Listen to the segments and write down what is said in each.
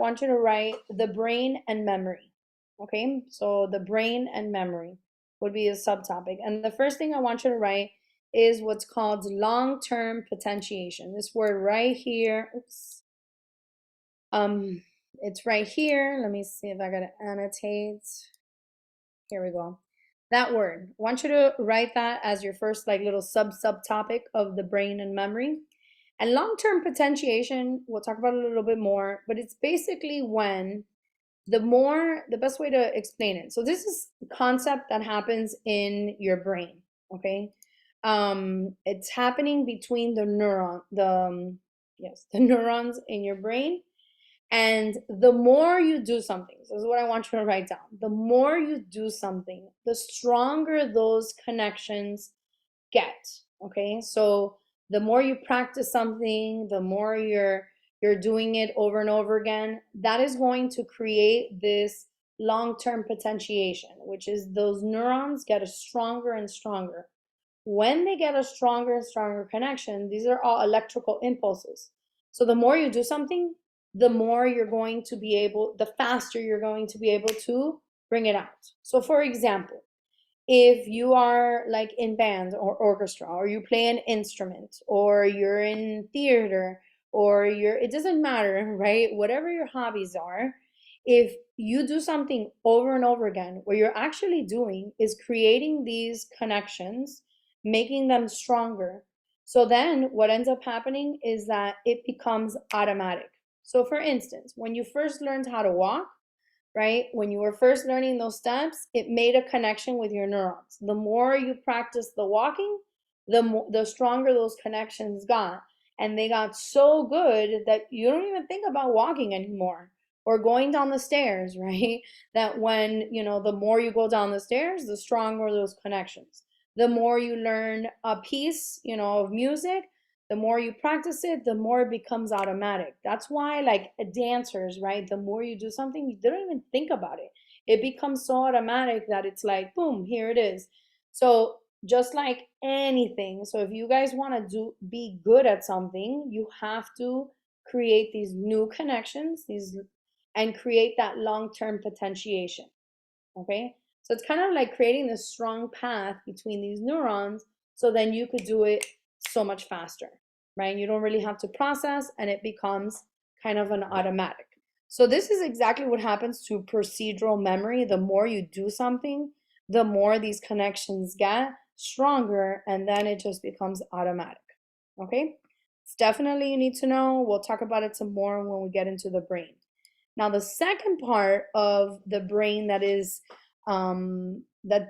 want you to write the brain and memory. Okay, so the brain and memory would be a subtopic. And the first thing I want you to write is what's called long-term potentiation. This word right here, oops, um, it's right here. Let me see if I gotta annotate. Here we go. That word. I want you to write that as your first like little subtopic of the brain and memory. And long-term potentiation, we'll talk about it a little bit more, but it's basically when the best way to explain it. So this is a concept that happens in your brain, okay? It's happening between the neurons in your brain. And the more you do something, so this is what I want you to write down. The more you do something, the stronger those connections get. Okay, so the more you practice something, the more you're doing it over and over again, that is going to create this long-term potentiation, which is those neurons get a stronger and stronger. When they get a stronger and stronger connection, these are all electrical impulses. So the more you do something, the more you're going to be able, the faster you're going to be able to bring it out. So for example, if you are like in band or orchestra, or you play an instrument, or you're in theater, or it doesn't matter, right? Whatever your hobbies are, if you do something over and over again, what you're actually doing is creating these connections, making them stronger. So then what ends up happening is that it becomes automatic. So for instance, when you first learned how to walk, right? When you were first learning those steps, it made a connection with your neurons. The more you practice the walking, the stronger those connections got. And they got so good that you don't even think about walking anymore or going down the stairs, right? That when, the more you go down the stairs, the stronger those connections. The more you learn a piece, of music, the more you practice it, the more it becomes automatic. That's why, like dancers, right? The more you do something, they don't even think about it. It becomes so automatic that it's like, boom, here it is. So, just like anything, so if you guys want to be good at something, you have to create these new connections, and create that long-term potentiation. Okay? So it's kind of like creating this strong path between these neurons so then you could do it so much faster, right? You don't really have to process and it becomes kind of an automatic. So this is exactly what happens to procedural memory. The more you do something, the more these connections get stronger and then it just becomes automatic. Okay? It's definitely you need to know. We'll talk about it some more when we get into the brain. Now, the second part of the brain that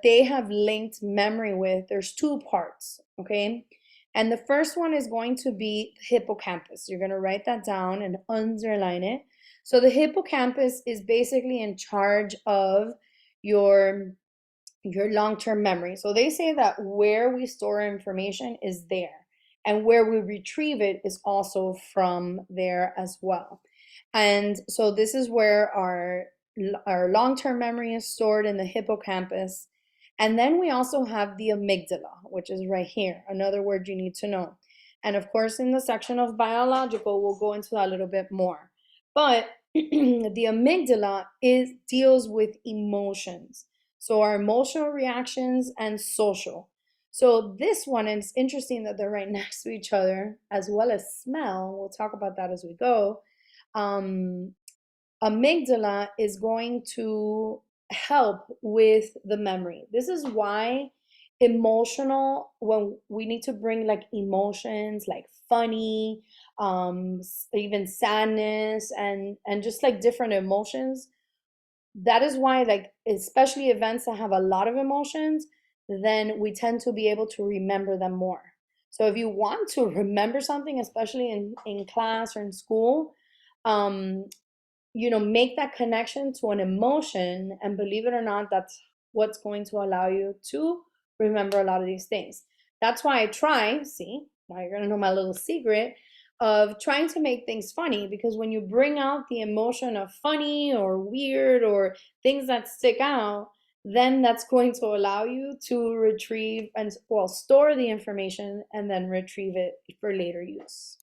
they have linked memory with, there's two parts, okay? And the first one is going to be hippocampus. You're going to write that down and underline it. So the hippocampus is basically in charge of your long-term memory. So they say that where we store information is there, and where we retrieve it is also from there as well. And so this is where our long-term memory is stored in the hippocampus. And then we also have the amygdala, which is right here, another word you need to know. And of course, in the section of biological, we'll go into that a little bit more. But the amygdala deals with emotions. So our emotional reactions and social. So this one, and it's interesting that they're right next to each other, as well as smell. We'll talk about that as we go. Amygdala is going to help with the memory. This is why when we need to bring like emotions like funny, even sadness and just like different emotions, that is why, like, especially events that have a lot of emotions, then we tend to be able to remember them more. So if you want to remember something, especially in class or in school, um, make that connection to an emotion, and believe it or not, that's what's going to allow you to remember a lot of these things. That's why I try, see, now you're gonna know my little secret of trying to make things funny, because when you bring out the emotion of funny or weird or things that stick out, then that's going to allow you to retrieve and, well, store the information and then retrieve it for later use.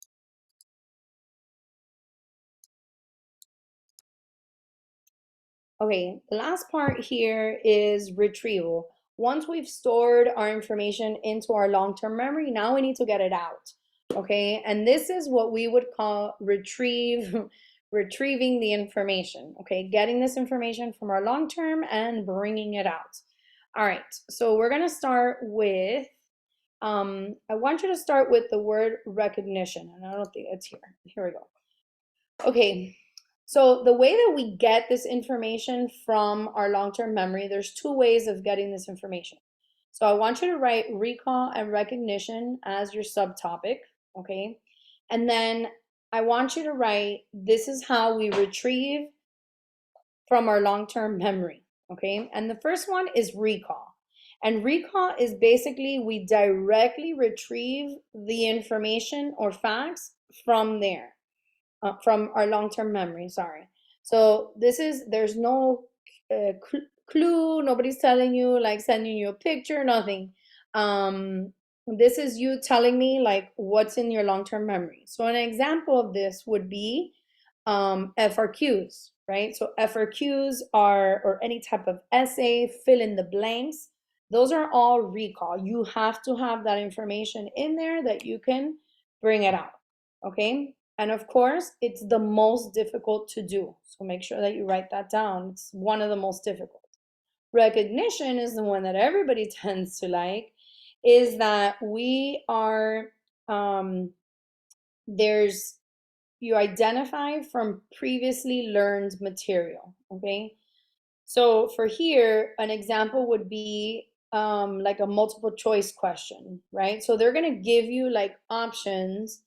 Okay, the last part here is retrieval. Once we've stored our information into our long-term memory, now we need to get it out. Okay, and this is what we would call retrieving the information. Okay, getting this information from our long-term and bringing it out. All right, so we're gonna start with, I want you to start with the word recognition, and I don't think it's here. Here we go. Okay, so the way that we get this information from our long-term memory, there's two ways of getting this information. So I want you to write recall and recognition as your subtopic, okay? And then I want you to write, this is how we retrieve from our long-term memory, okay? And the first one is recall. And recall is basically we directly retrieve the information or facts from there, from our long-term memory, sorry. So there's no clue, nobody's telling you, like sending you a picture, nothing. This is you telling me like what's in your long-term memory. So an example of this would be FRQs, right? So FRQs are, or any type of essay, fill in the blanks. Those are all recall. You have to have that information in there that you can bring it out, okay? And of course, it's the most difficult to do. So make sure that you write that down. It's one of the most difficult. Recognition is the one that everybody tends to like, is that we are, there's, you identify from previously learned material, okay? So for here, an example would be like a multiple choice question, right? So they're going to give you like options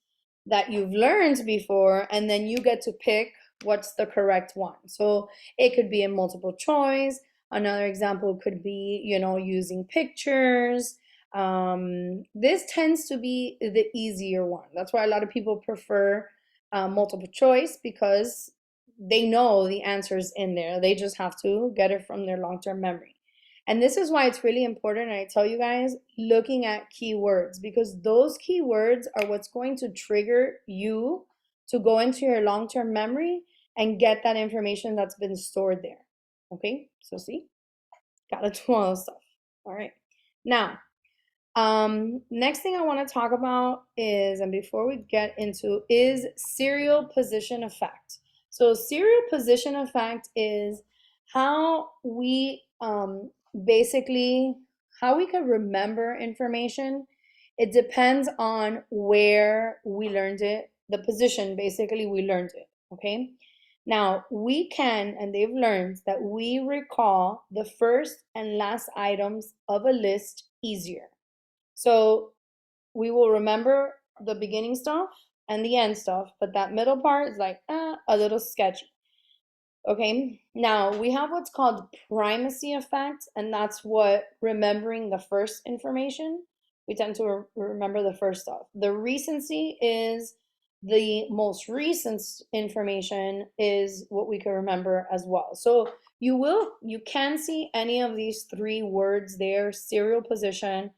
that you've learned before, and then you get to pick what's the correct one. So it could be a multiple choice. Another example could be, using pictures. This tends to be the easier one. That's why a lot of people prefer multiple choice, because they know the answers in there. They just have to get it from their long-term memory. And this is why it's really important, and I tell you guys, looking at keywords, because those keywords are what's going to trigger you to go into your long-term memory and get that information that's been stored there. Okay, so see, gotta do all this stuff. All right, now next thing I want to talk about is, and before we get into, is serial position effect. So serial position effect is how we basically, how we can remember information. It depends on where we learned it, the position basically we learned it, okay? Now, we can, and they've learned that we recall the first and last items of a list easier. So we will remember the beginning stuff and the end stuff, but that middle part is like a little sketchy. Okay, now we have what's called primacy effect, and that's what remembering the first information. We tend to remember the first stuff. The recency is the most recent information is what we can remember as well. So you can see any of these three words there: serial position,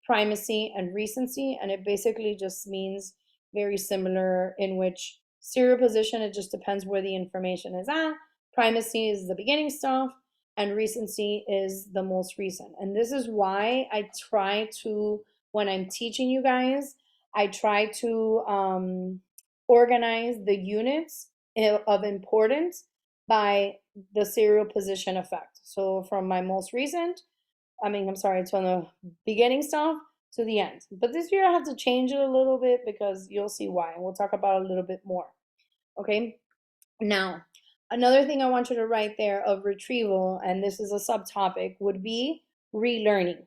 primacy, and recency, and it basically just means very similar, in which serial position, it just depends where the information is at. Primacy is the beginning stuff, and recency is the most recent. And this is why I try to, when I'm teaching you guys, I try to organize the units of importance by the serial position effect. So from my most recent, I'm sorry, from the beginning stuff to the end. But this year I have to change it a little bit because you'll see why. And we'll talk about it a little bit more. Okay. Now, another thing I want you to write there of retrieval, and this is a subtopic, would be relearning.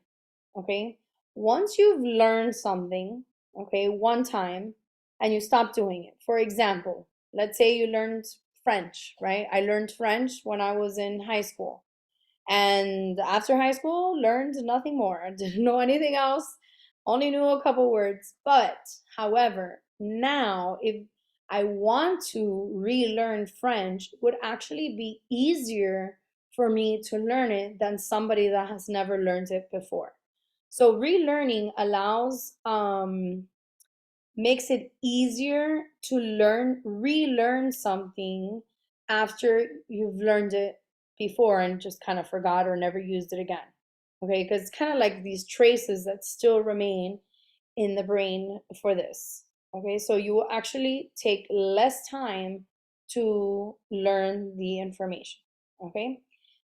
Okay. Once you've learned something, okay, one time, and you stop doing it. For example, let's say you learned French, right? I learned French when I was in high school. And after high school, learned nothing more. I didn't know anything else. Only knew a couple words. But, however, now if I want to relearn French, it would actually be easier for me to learn it than somebody that has never learned it before. So relearning allows, makes it easier to relearn something after you've learned it before and just kind of forgot or never used it again. Okay, because it's kind of like these traces that still remain in the brain for this. Okay, so you will actually take less time to learn the information. Okay,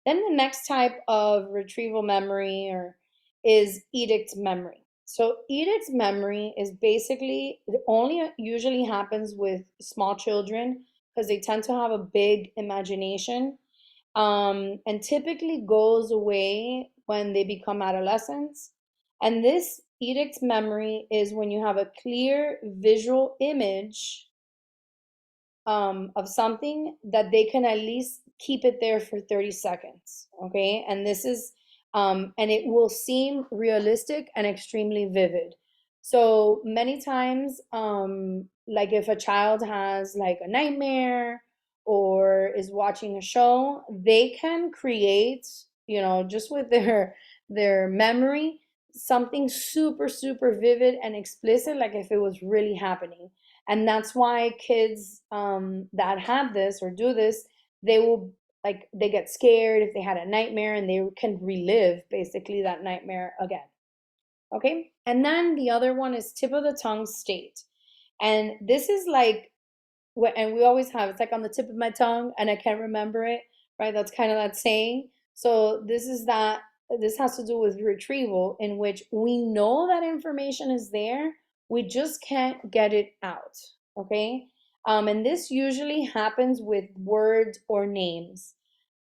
then the next type of retrieval memory or is edict memory. So edict memory is basically, it only usually happens with small children because they tend to have a big imagination, and typically goes away when they become adolescents. And this edict memory is when you have a clear visual image of something that they can at least keep it there for 30 seconds. Okay. And this is, and it will seem realistic and extremely vivid. So many times, like if a child has like a nightmare or is watching a show, they can create, just with their memory, something super, super vivid and explicit, like if it was really happening. And that's why kids that have this or do this, they will, like, they get scared if they had a nightmare and they can relive basically that nightmare again. Okay, and then the other one is tip of the tongue state. And this is like, and we always have, it's like on the tip of my tongue and I can't remember it, right? That's kind of that saying. So this has to do with retrieval, in which we know that information is there, we just can't get it out. Okay. And this usually happens with words or names.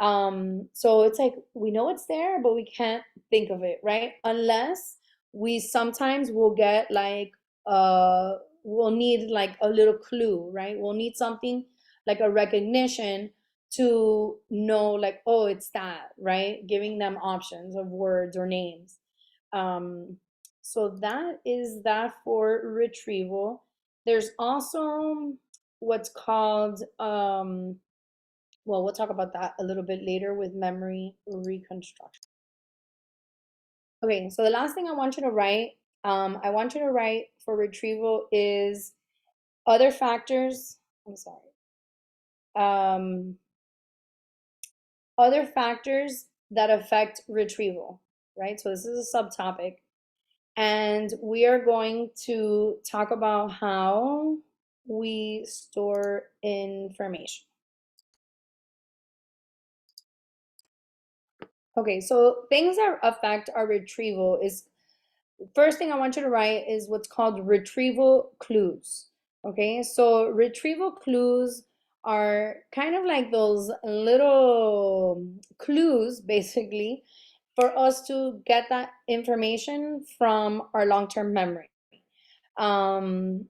So it's like we know it's there, but we can't think of it, right? Unless we sometimes will get like we'll need like a little clue, right? We'll need something like a recognition to know, like, oh, it's that, right? Giving them options of words or names. Um, so that is that for retrieval. There's also what's called, well, we'll talk about that a little bit later with memory reconstruction. Okay, so the last thing I want you to write, I want you to write for retrieval is other factors. I'm sorry. Um, Other factors that affect retrieval, right? So this is a subtopic. And we are going to talk about how we store information. Okay, so things that affect our retrieval is, first thing I want you to write is what's called retrieval clues. Okay, so retrieval clues are kind of like those little clues, basically, for us to get that information from our long-term memory. Um,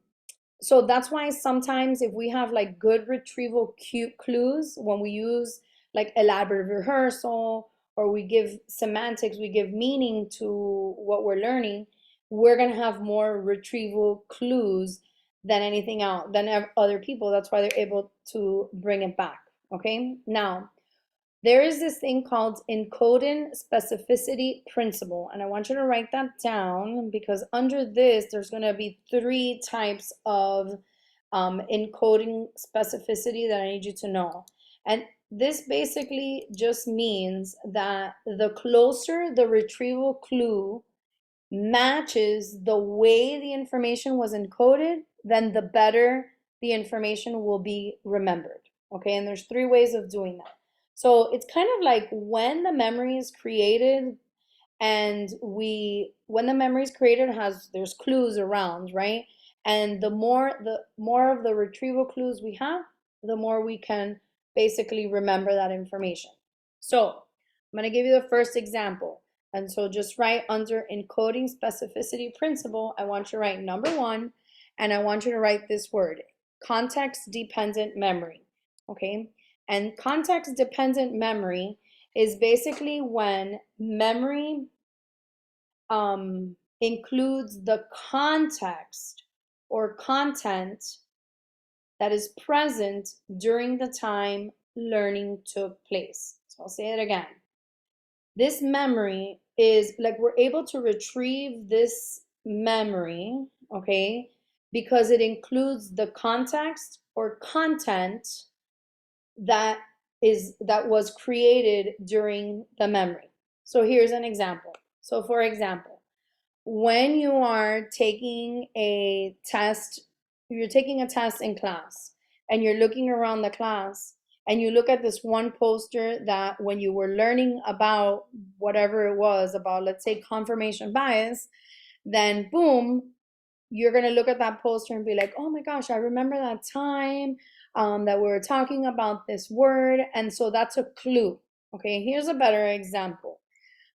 so that's why sometimes if we have like good retrieval clues, when we use like elaborative rehearsal or we give semantics, we give meaning to what we're learning, we're going to have more retrieval clues than anything else, than other people. That's why they're able to bring it back. Okay. Now, there is this thing called encoding specificity principle, and I want you to write that down because under this, there's going to be three types of encoding specificity that I need you to know. And this basically just means that the closer the retrieval clue matches the way the information was encoded, then the better the information will be remembered. Okay, and there's three ways of doing that. So it's kind of like when the memory is created, and when the memory is created, there's clues around, right? And the more of the retrieval clues we have, the more we can basically remember that information. So I'm going to give you the first example. And so just write under encoding specificity principle, I want you to write number one, and I want you to write this word, context dependent memory. Okay. And context dependent memory is basically when memory includes the context or content that is present during the time learning took place. So I'll say it again. This memory is like we're able to retrieve this memory, okay, because it includes the context or content that that was created during the memory. So here's an example. So for example, when you are taking a test, you're taking a test in class and you're looking around the class and you look at this one poster that when you were learning about whatever it was about, let's say confirmation bias, then boom, you're going to look at that poster and be like, oh my gosh, I remember that time that we were talking about this word. And so that's a clue. Okay, here's a better example.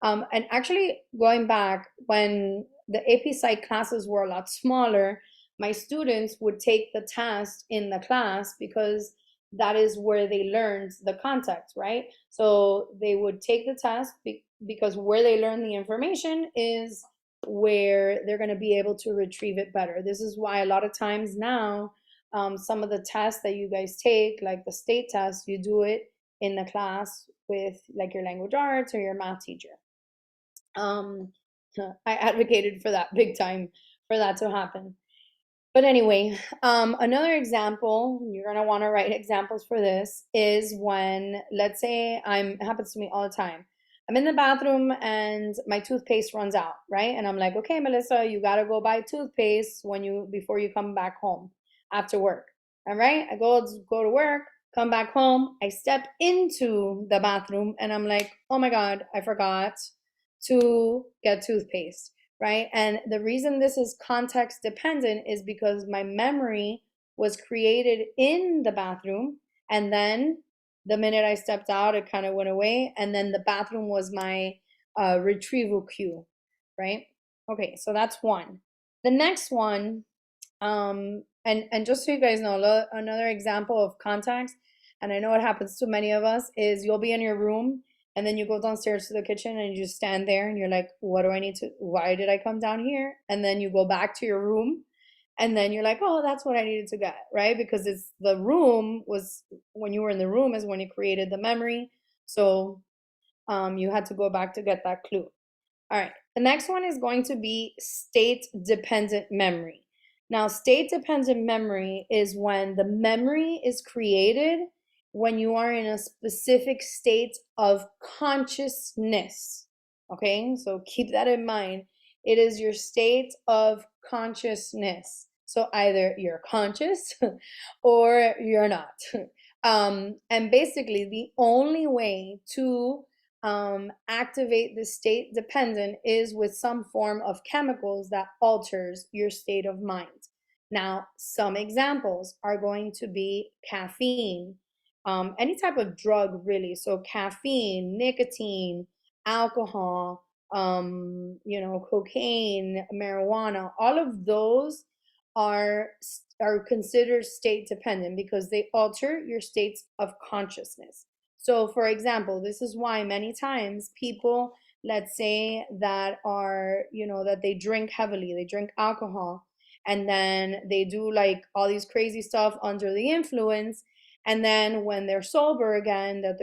And actually, going back when the AP Psych classes were a lot smaller, my students would take the test in the class because that is where they learned the context, right? So they would take the test because where they learn the information is where they're going to be able to retrieve it better. This is why a lot of times now, some of the tests that you guys take, like the state test, you do it in the class with like your language arts or your math teacher. um, I advocated for that big time for that to happen. But anyway, another example, you're gonna want to write examples for this, is when, let's say, it happens to me all the time. I'm in the bathroom and my toothpaste runs out, right? And I'm like, okay, Melissa, you gotta go buy toothpaste before you come back home after work. All right, I go to work, come back home, I step into the bathroom, and I'm like, oh my God, I forgot to get toothpaste, right? And the reason this is context dependent is because my memory was created in the bathroom, and then the minute I stepped out, it kind of went away, and then the bathroom was my retrieval cue, right? Okay, so that's one. The next one, and just so you guys know, another example of context, and I know it happens to many of us, is you'll be in your room and then you go downstairs to the kitchen and you just stand there and you're like, what do I need to, why did I come down here? And then you go back to your room and then you're like, oh, that's what I needed to get, right? Because it's the room was, when you were in the room is when it created the memory. So you had to go back to get that clue. All right, the next one is going to be state-dependent memory. Now, state-dependent memory is when the memory is created when you are in a specific state of consciousness. Okay, so keep that in mind. It is your state of consciousness. So either you're conscious or you're not. And basically, the only way to activate the state dependent is with some form of chemicals that alters your state of mind. Now, some examples are going to be caffeine, any type of drug really. So caffeine, nicotine, alcohol, cocaine, marijuana, all of those are are considered state dependent because they alter your states of consciousness. So, for example, this is why many times people, let's say, that are, that they drink heavily, they drink alcohol, and then they do like all these crazy stuff under the influence. And then when they're sober again, that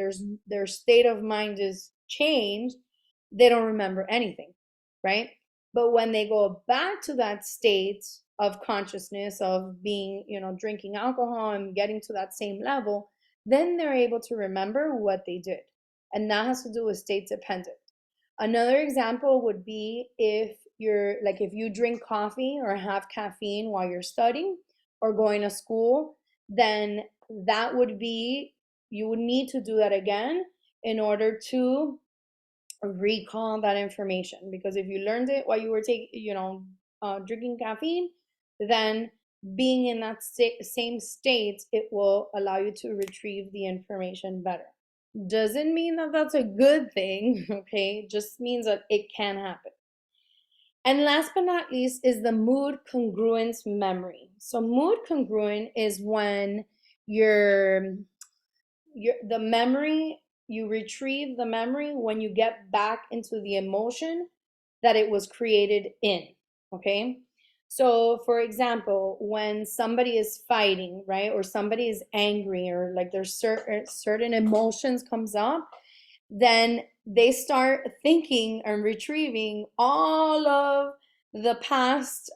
their state of mind is changed, they don't remember anything, right? But when they go back to that state of consciousness of being, drinking alcohol and getting to that same level, then they're able to remember what they did. And that has to do with state dependent. Another example would be if you drink coffee or have caffeine while you're studying or going to school, then that would be, you would need to do that again in order to recall that information. Because if you learned it while you were drinking caffeine, then being in that same state, it will allow you to retrieve the information better. Doesn't mean that that's a good thing, okay? Just means that it can happen. And last but not least is the mood congruent memory. So mood congruent is when the memory, you retrieve the memory when you get back into the emotion that it was created in, okay? So for example, when somebody is fighting, right, or somebody is angry, or like there's certain emotions comes up, then they start thinking and retrieving all of the past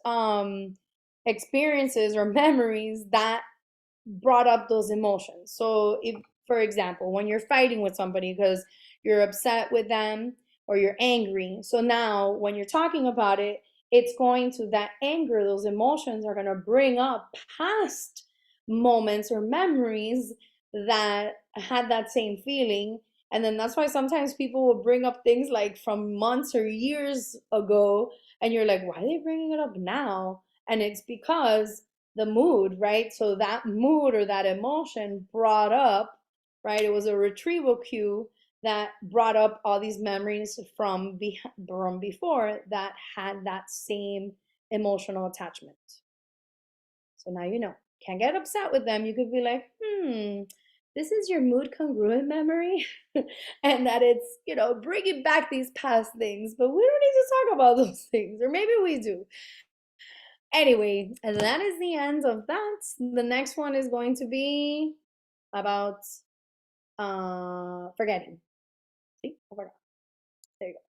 experiences or memories that brought up those emotions. So if For example, when you're fighting with somebody because you're upset with them or you're angry. So now when you're talking about it, it's going to, that anger, those emotions are going to bring up past moments or memories that had that same feeling. And then that's why sometimes people will bring up things like from months or years ago, and you're like, why are they bringing it up now? And it's because the mood, right? So that mood or that emotion brought up, right? It was a retrieval cue that brought up all these memories from before that had that same emotional attachment. So now you know. Can't get upset with them. You could be like, this is your mood congruent memory. And that it's, bringing back these past things, but we don't need to talk about those things. Or maybe we do. Anyway, that is the end of that. The next one is going to be about forgetting. See, I forgot. There you go.